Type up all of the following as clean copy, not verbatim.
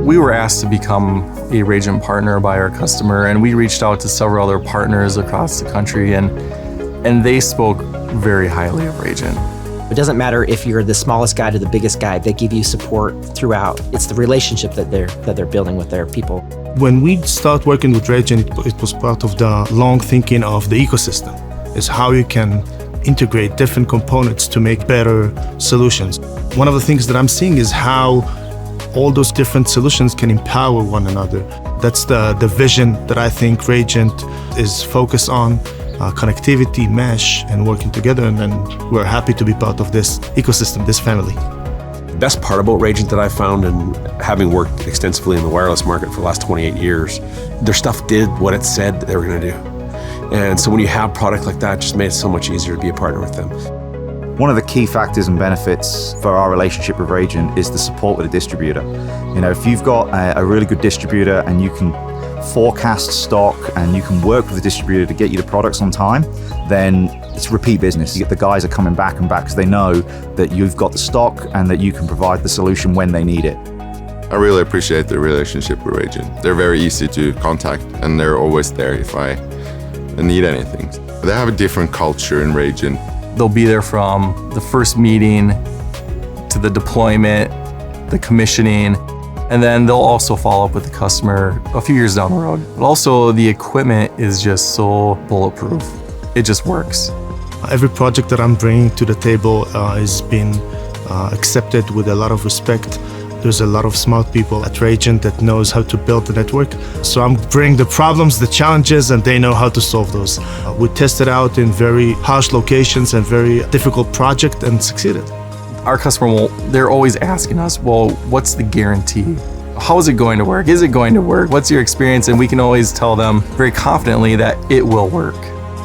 We were asked to become a Rajant partner by our customer, and we reached out to several other partners across the country, and they spoke very highly of Rajant. It doesn't matter if you're the smallest guy to the biggest guy, they give you support throughout. It's the relationship that they're building with their people. When we start working with Rajant, it was part of the long thinking of the ecosystem. It's how you can integrate different components to make better solutions. One of the things that I'm seeing is how all those different solutions can empower one another. That's the vision that I think Rajant is focused on. Connectivity, mesh, and working together, and we're happy to be part of this ecosystem, this family. The best part about Rajant that I found, and having worked extensively in the wireless market for the last 28 years, their stuff did what it said that they were going to do. And so when you have product like that, it just made it so much easier to be a partner with them. One of the key factors and benefits for our relationship with Rajant is the support with a distributor. You know, if you've got a really good distributor and you can forecast stock and you can work with the distributor to get you the products on time, then it's repeat business. The guys are coming back and back because they know that you've got the stock and that you can provide the solution when they need it. I really appreciate the relationship with Rajant. They're very easy to contact and they're always there if I need anything. They have a different culture in Rajant. They'll be there from the first meeting to the deployment, the commissioning, and then they'll also follow up with the customer a few years down the road. But also the equipment is just so bulletproof. It just works. Every project that I'm bringing to the table is being accepted with a lot of respect. There's a lot of smart people at Rajant that knows how to build the network. So I'm bringing the problems, the challenges, and they know how to solve those. We tested out in very harsh locations and very difficult project and succeeded. Our customer, they're always asking us, well, what's the guarantee? How is it going to work? Is it going to work? What's your experience? And we can always tell them very confidently that it will work.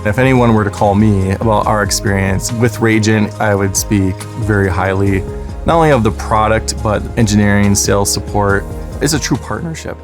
If anyone were to call me about our experience with Rajant, I would speak very highly, not only of the product, but engineering, sales support. It's a true partnership.